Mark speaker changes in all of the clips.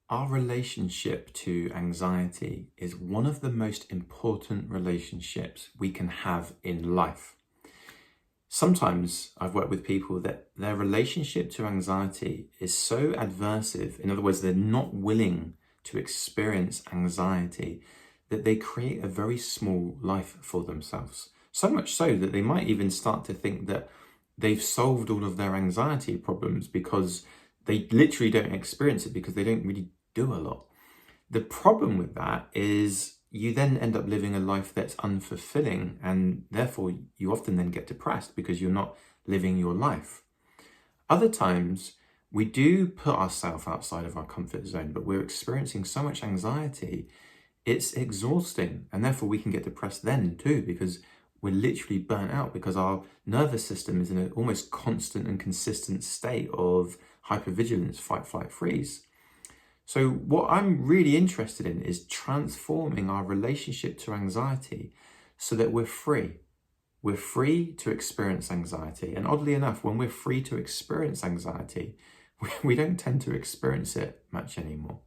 Speaker 1: Our relationship to anxiety is one of the most important relationships we can have in life. Sometimes I've worked with people that their relationship to anxiety is so adversive, in other words, they're not willing to experience anxiety, that they create a very small life for themselves. So much so that they might even start to think that they've solved all of their anxiety problems because they literally don't experience it because they don't really do a lot. The problem with that is you then end up living a life that's unfulfilling, and therefore you often then get depressed because you're not living your life. Other times we do put ourselves outside of our comfort zone, but we're experiencing so much anxiety, it's exhausting, and therefore we can get depressed then too because we're literally burnt out because our nervous system is in an almost constant and consistent state of hypervigilance, fight, flight, freeze. So what I'm really interested in is transforming our relationship to anxiety so that we're free. We're free to experience anxiety. And oddly enough, when we're free to experience anxiety, we don't tend to experience it much anymore.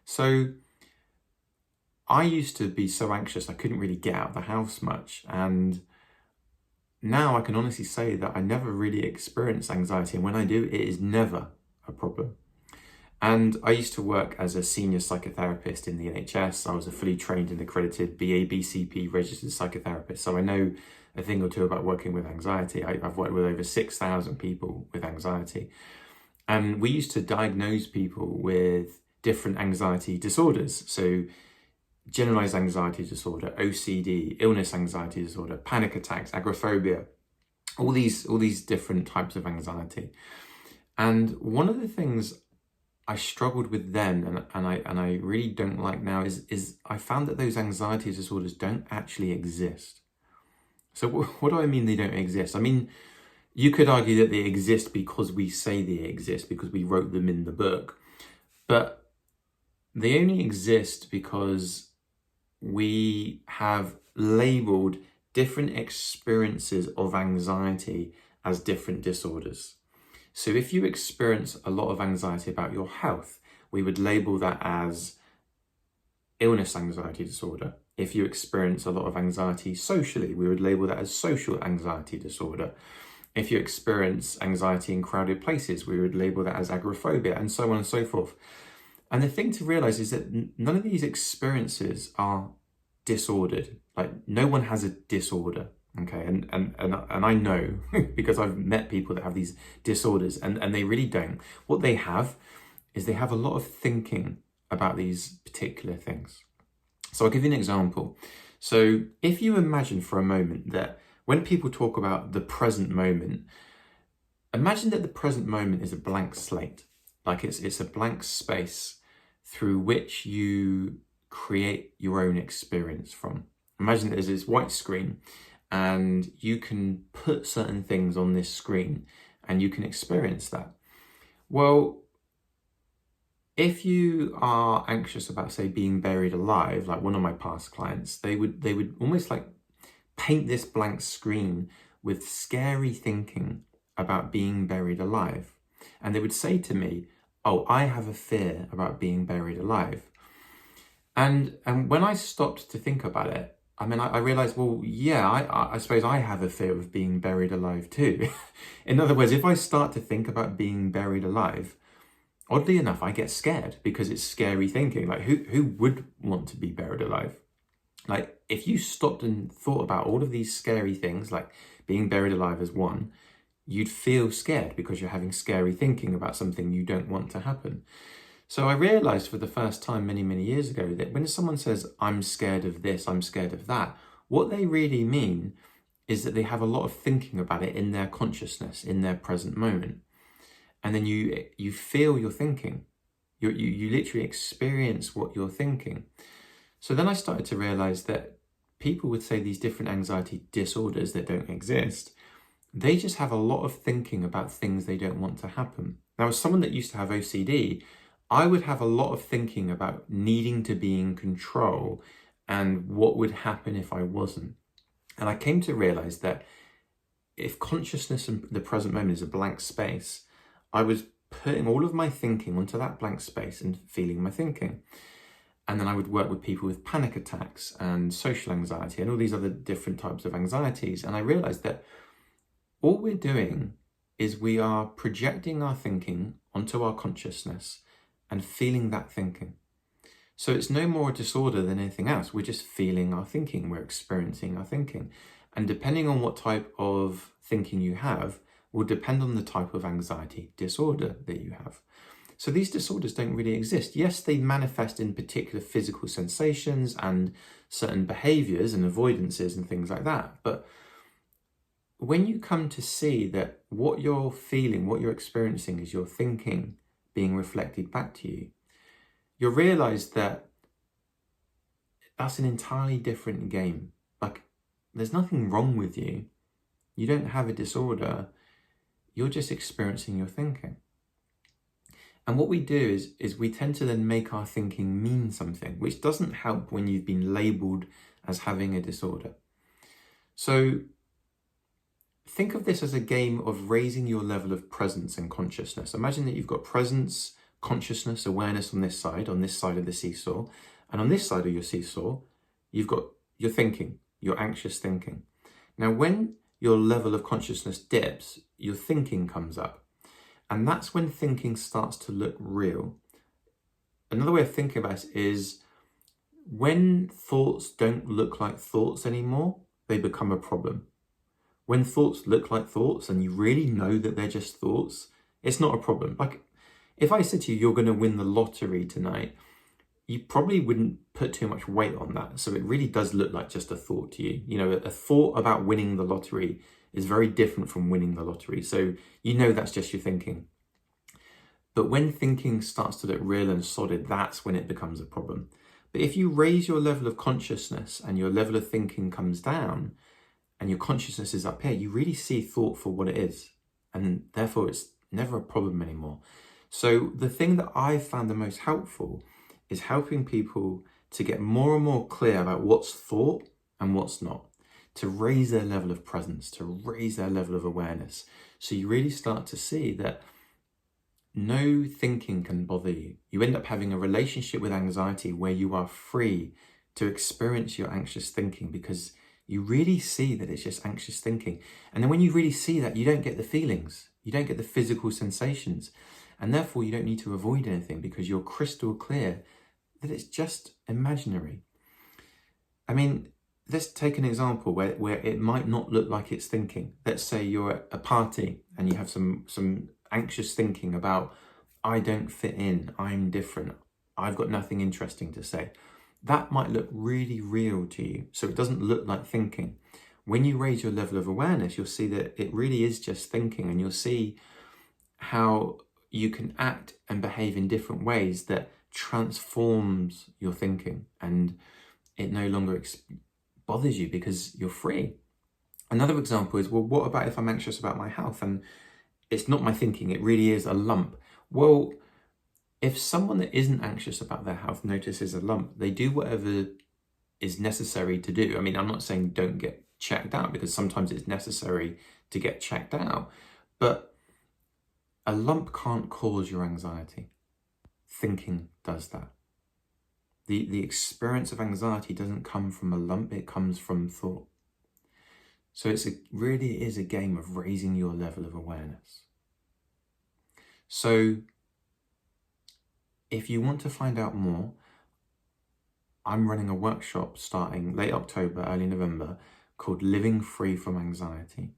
Speaker 1: So I used to be so anxious, I couldn't really get out of the house much. And now I can honestly say that I never really experience anxiety. And when I do, it is never a problem. And I used to work as a senior psychotherapist in the NHS. I was a fully trained and accredited BABCP registered psychotherapist. So I know a thing or two about working with anxiety. I've worked with over 6,000 people with anxiety. And we used to diagnose people with different anxiety disorders. So generalized anxiety disorder, OCD, illness anxiety disorder, panic attacks, agoraphobia, all these different types of anxiety. And one of the things I struggled with then, and I really don't like now, is I found that those anxiety disorders don't actually exist. So what do I mean they don't exist? I mean, you could argue that they exist because we say they exist, because we wrote them in the book, but they only exist because we have labeled different experiences of anxiety as different disorders. So if you experience a lot of anxiety about your health, we would label that as illness anxiety disorder. If you experience a lot of anxiety socially, we would label that as social anxiety disorder. If you experience anxiety in crowded places, we would label that as agoraphobia, and so on and so forth. And the thing to realize is that none of these experiences are disordered. Like, no one has a disorder. Okay, and I know because I've met people that have these disorders and they really don't. What they have is they have a lot of thinking about these particular things. So I'll give you an example. So if you imagine for a moment that when people talk about the present moment, imagine that the present moment is a blank slate. Like it's a blank space through which you create your own experience from. Imagine that there's this white screen and you can put certain things on this screen and you can experience that. Well, if you are anxious about, say, being buried alive, like one of my past clients, they would almost like paint this blank screen with scary thinking about being buried alive. And they would say to me, "Oh, I have a fear about being buried alive." And when I stopped to think about it, I mean, I realized, well, yeah, I suppose I have a fear of being buried alive too. In other words, if I start to think about being buried alive, oddly enough, I get scared because it's scary thinking. Like, who would want to be buried alive? Like, if you stopped and thought about all of these scary things, like being buried alive as one, you'd feel scared because you're having scary thinking about something you don't want to happen. So I realized for the first time many, many years ago that when someone says, "I'm scared of this, I'm scared of that," what they really mean is that they have a lot of thinking about it in their consciousness, in their present moment. And then you feel your thinking. You literally experience what you're thinking. So then I started to realize that people would say these different anxiety disorders that don't exist, they just have a lot of thinking about things they don't want to happen. Now, as someone that used to have OCD, I would have a lot of thinking about needing to be in control and what would happen if I wasn't. And I came to realize that if consciousness and the present moment is a blank space, I was putting all of my thinking onto that blank space and feeling my thinking. And then I would work with people with panic attacks and social anxiety and all these other different types of anxieties. And I realized that all we're doing is we are projecting our thinking onto our consciousness and feeling that thinking. So it's no more a disorder than anything else. We're just feeling our thinking. We're experiencing our thinking. And depending on what type of thinking you have, will depend on the type of anxiety disorder that you have. So these disorders don't really exist. Yes, they manifest in particular physical sensations and certain behaviors and avoidances and things like that. But when you come to see that what you're feeling, what you're experiencing is your thinking being reflected back to you, you'll realize that that's an entirely different game. Like, there's nothing wrong with you. You don't have a disorder. You're just experiencing your thinking. And what we do is we tend to then make our thinking mean something, which doesn't help when you've been labeled as having a disorder. So think of this as a game of raising your level of presence and consciousness. Imagine that you've got presence, consciousness, awareness on this side of the seesaw. And on this side of your seesaw, you've got your thinking, your anxious thinking. Now, when your level of consciousness dips, your thinking comes up. And that's when thinking starts to look real. Another way of thinking about it is when thoughts don't look like thoughts anymore, they become a problem. When thoughts look like thoughts and you really know that they're just thoughts, it's not a problem. Like, if I said to you, you're going to win the lottery tonight, you probably wouldn't put too much weight on that. So it really does look like just a thought to you. You know, a thought about winning the lottery is very different from winning the lottery. So you know that's just your thinking. But when thinking starts to look real and solid, that's when it becomes a problem. But if you raise your level of consciousness and your level of thinking comes down and your consciousness is up here, you really see thought for what it is. And therefore it's never a problem anymore. So the thing that I've found the most helpful is helping people to get more and more clear about what's thought and what's not, to raise their level of presence, to raise their level of awareness. So you really start to see that no thinking can bother you. You end up having a relationship with anxiety where you are free to experience your anxious thinking because you really see that it's just anxious thinking. And then when you really see that, you don't get the feelings, you don't get the physical sensations, and therefore you don't need to avoid anything because you're crystal clear that it's just imaginary. I mean, let's take an example where it might not look like it's thinking. Let's say you're at a party and you have some anxious thinking about, I don't fit in, I'm different, I've got nothing interesting to say. That might look really real to you. So it doesn't look like thinking. When you raise your level of awareness, you'll see that it really is just thinking, and you'll see how you can act and behave in different ways that transforms your thinking, and it no longer bothers you because you're free. Another example is, well, what about if I'm anxious about my health and it's not my thinking, it really is a lump? Well, if someone that isn't anxious about their health notices a lump, they do whatever is necessary to do. I mean, I'm not saying don't get checked out, because sometimes it's necessary to get checked out, but a lump can't cause your anxiety. Thinking does that. The experience of anxiety doesn't come from a lump, it comes from thought. So really is a game of raising your level of awareness. So if you want to find out more, I'm running a workshop starting late October, early November, called Living Free from Anxiety.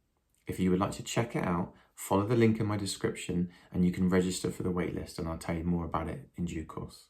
Speaker 1: If you would like to check it out, follow the link in my description and you can register for the waitlist, and I'll tell you more about it in due course.